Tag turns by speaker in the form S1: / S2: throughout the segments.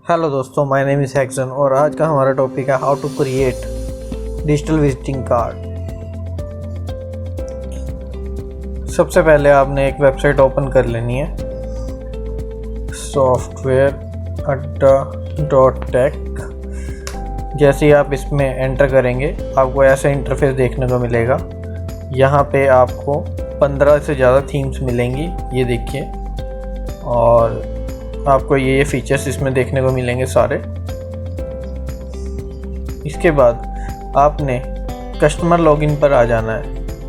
S1: Hello दोस्तों, my name is हैक्सन और आज का हमारा टॉपिक है how to create digital visiting card. सबसे पहले आपने एक वेबसाइट ओपन कर लेनी है, softwareadda.tech। जैसे ही आप इसमें एंटर करेंगे आपको ऐसा इंटरफेस देखने को मिलेगा। यहाँ पे आपको 15 से ज़्यादा थीम्स मिलेंगी, ये देखिए, और आपको ये फीचर्स इसमें देखने को मिलेंगे सारे। इसके बाद आपने कस्टमर लॉगिन पर आ जाना है।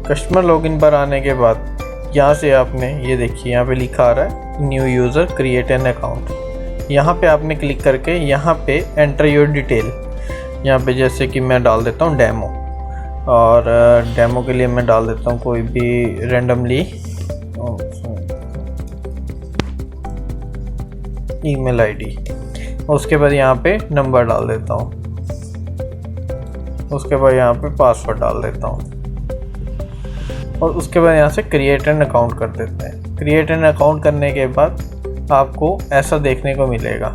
S1: कस्टमर लॉगिन पर आने के बाद यहाँ से आपने ये देखिए, यहाँ पे लिखा आ रहा है new user create an account. यहाँ पे आपने क्लिक करके यहाँ पे एंटर योर डिटेल, यहाँ पे जैसे कि मैं डाल देता हूँ डेमो, और डेमो के लिए मैं डाल देता हूँ कोई भी रेंडमली ईमेल आईडी। उसके बाद यहाँ पे नंबर डाल देता हूँ, उसके बाद यहाँ पे पासवर्ड डाल देता हूँ, और उसके बाद यहाँ से क्रिएट एन अकाउंट कर देते हैं। क्रिएट एन अकाउंट करने के बाद आपको ऐसा देखने को मिलेगा।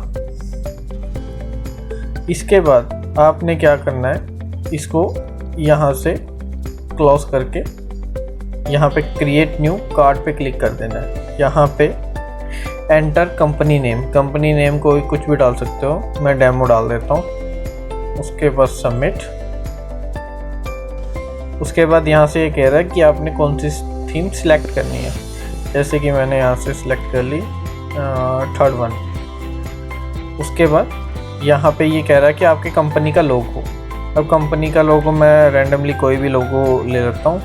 S1: इसके बाद आपने क्या करना है, इसको यहाँ से क्लोज करके यहाँ पे क्रिएट न्यू कार्ड पे क्लिक कर देना है। यहाँ पे एंटर कंपनी नेम को कुछ भी डाल सकते हो, मैं डेमो डाल देता हूँ। उसके बाद सबमिट। उसके बाद यहाँ से ये कह रहा है कि आपने कौन सी थीम सिलेक्ट करनी है, जैसे कि मैंने यहाँ से सिलेक्ट कर ली थर्ड वन। उसके बाद यहाँ पे ये कह रहा है कि आपके कंपनी का लोगो। अब कंपनी का लोगो मैं रैंडमली कोई भी लोगो ले लेता हूँ,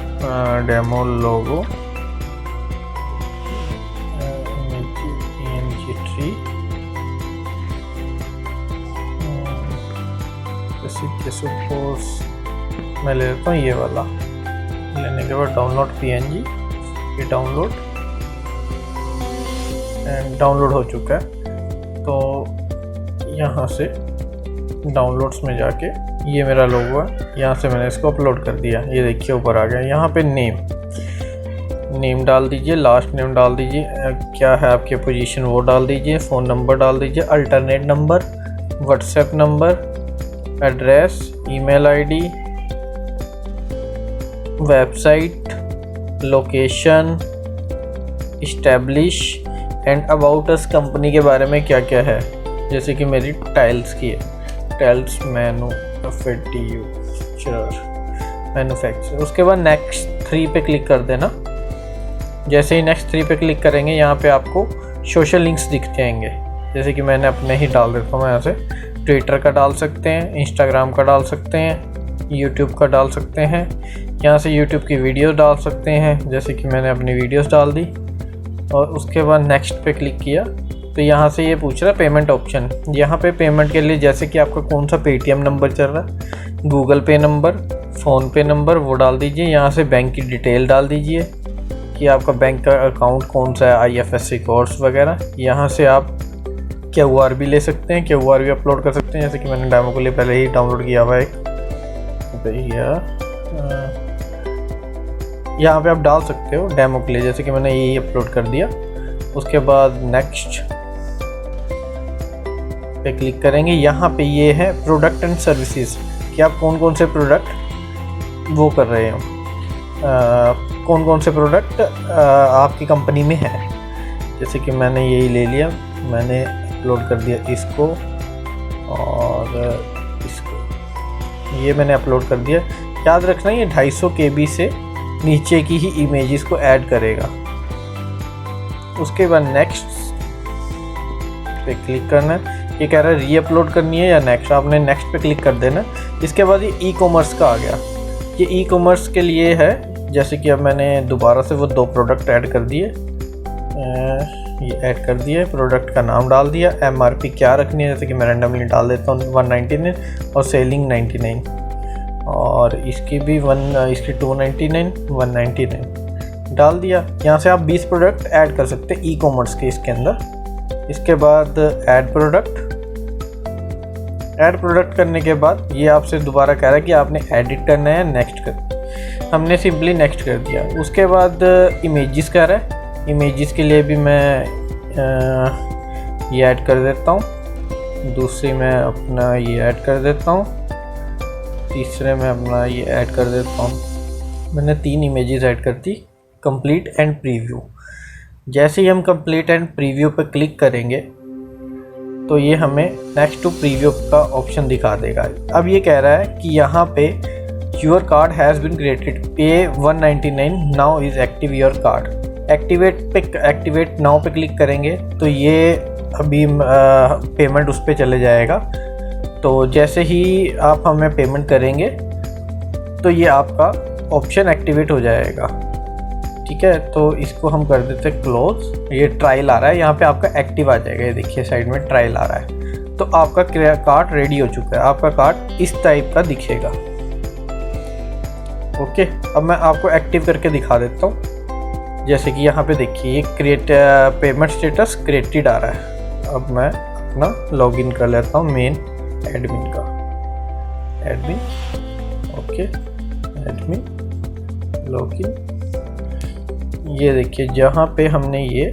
S1: डेमो लोगो सपोज मैं ले लेता हूँ ये वाला। लेने के बाद डाउनलोड PNG, ये डाउनलोड हो चुका है। तो यहाँ से डाउनलोड्स में जाके ये मेरा लोगो है, यहाँ से मैंने इसको अपलोड कर दिया। ये देखिए ऊपर आ गया। यहाँ पे नेम डाल दीजिए, लास्ट नेम डाल दीजिए, क्या है आपकी पोजीशन वो डाल दीजिए, फ़ोन नंबर डाल दीजिए, alternate number, WhatsApp number, address, email ID, website, location, establish and about us company के बारे में क्या क्या है, जैसे कि मेरी टाइल्स की है, टाइल्स मैन्युफैक्चर। उसके बाद नेक्स्ट 3 पे क्लिक कर देना। जैसे ही नेक्स्ट 3 पे क्लिक करेंगे यहाँ पे आपको सोशल लिंक्स दिख जाएंगे, जैसे कि मैंने अपने ही डाल देता हूँ। यहाँ से ट्विटर का डाल सकते हैं, इंस्टाग्राम का डाल सकते हैं, यूट्यूब का डाल सकते हैं। यहाँ से यूट्यूब की वीडियोस डाल सकते हैं, जैसे कि मैंने अपनी वीडियोस डाल दी। और उसके बाद नेक्स्ट पे क्लिक किया तो यहाँ से ये पूछ रहा है पेमेंट ऑप्शन। यहाँ पे पेमेंट के लिए जैसे कि आपका कौन सा पेटीएम नंबर चल रहा है, गूगल पे नंबर, फ़ोनपे नंबर, वो डाल दीजिए। यहाँ से बैंक की डिटेल डाल दीजिए कि आपका बैंक का अकाउंट कौन सा है, IFSC कोड्स वगैरह। यहाँ से आप QR भी ले सकते हैं, QR भी अपलोड कर सकते हैं, जैसे कि मैंने डेमो के लिए पहले ही डाउनलोड किया हुआ है एक भैया। यहाँ पे आप डाल सकते हो डेमो के लिए, जैसे कि मैंने यही अपलोड कर दिया। उसके बाद नेक्स्ट पे क्लिक करेंगे। यहाँ पे ये है प्रोडक्ट एंड सर्विसेज, कि आप कौन कौन से प्रोडक्ट वो कर रहे हो, कौन कौन से प्रोडक्ट आपकी कंपनी में है। जैसे कि मैंने यही ले लिया, मैंने अपलोड कर दिया इसको और इसको, ये मैंने अपलोड कर दिया। याद रखना ये 250 KB से नीचे की ही इमेजेस को ऐड करेगा। उसके बाद नेक्स्ट पे क्लिक करना है। ये कह रहा है री अपलोड करनी है या नेक्स्ट, आपने नेक्स्ट पे क्लिक कर देना। इसके बाद ये ई-कॉमर्स का आ गया। ये ई-कॉमर्स के लिए है, जैसे कि अब मैंने दोबारा से वो 2 प्रोडक्ट ऐड कर दिए। ये ऐड कर दिया, प्रोडक्ट का नाम डाल दिया, MRP क्या रखनी है, जैसे कि मैं रैंडमली डाल देता हूँ 199 और सेलिंग 99, और इसकी भी इसकी 299 199 डाल दिया। यहाँ से आप 20 प्रोडक्ट ऐड कर सकते हैं ई-कॉमर्स के इसके अंदर। इसके बाद ऐड प्रोडक्ट करने के बाद ये आपसे दोबारा कह रहा है कि आपने एडिट करना है, नेक्स्ट कर। हमने सिंपली नेक्स्ट कर दिया। उसके बाद इमेजेस कह रहा है, इमेजेस के लिए भी मैं ये ऐड कर देता हूँ दूसरी में अपना ये ऐड कर देता हूँ, तीसरे में अपना ये ऐड कर देता हूँ। मैंने 3 इमेजेस ऐड कर दी। Complete and preview. जैसे ही हम कंप्लीट एंड प्रीव्यू पर क्लिक करेंगे तो ये हमें नेक्स्ट टू प्रीव्यू का ऑप्शन दिखा देगा। अब ये कह रहा है कि यहाँ पे your card has been created, pay 199 now is active your card. Activate now पे क्लिक करेंगे तो ये अभी पेमेंट उस पर चले जाएगा। तो जैसे ही आप हमें पेमेंट करेंगे तो ये आपका ऑप्शन एक्टिवेट हो जाएगा। ठीक है, तो इसको हम कर देते हैं क्लोज। ये ट्रायल आ रहा है, यहाँ पे आपका एक्टिव आ जाएगा। ये देखिए साइड में ट्रायल आ रहा है। तो आपका कार्ड रेडी हो चुका है। आपका कार्ड इस टाइप का दिखेगा। ओके, अब मैं आपको एक्टिव करके दिखा देता हूँ। जैसे कि यहाँ पे देखिए ये पेमेंट स्टेटस क्रिएटेड आ रहा है। अब मैं अपना लॉगिन कर लेता हूँ मेन एडमिन का। Admin, okay, admin login. ये देखिए जहाँ पे हमने ये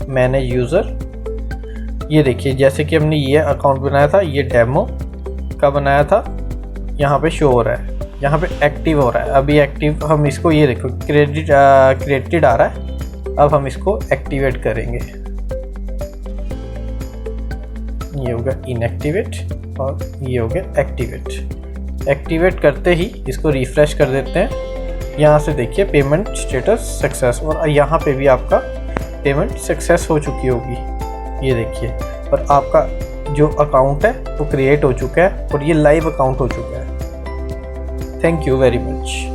S1: मैनेज यूज़र, ये देखिए जैसे कि हमने ये अकाउंट बनाया था, ये डेमो का बनाया था, यहाँ पे शो हो रहा है, यहाँ पे एक्टिव हो रहा है। अभी एक्टिव हम इसको, ये देखो क्रिएटेड आ रहा है। अब हम इसको एक्टिवेट करेंगे। ये हो गया इनएक्टिवेट और ये हो गया एक्टिवेट। एक्टिवेट करते ही इसको रिफ्रेश कर देते हैं। यहाँ से देखिए पेमेंट स्टेटस सक्सेस, और यहाँ पे भी आपका पेमेंट सक्सेस हो चुकी होगी। ये देखिए, और आपका जो अकाउंट है वो क्रिएट हो चुका है और ये लाइव अकाउंट हो चुका है। Thank you very much.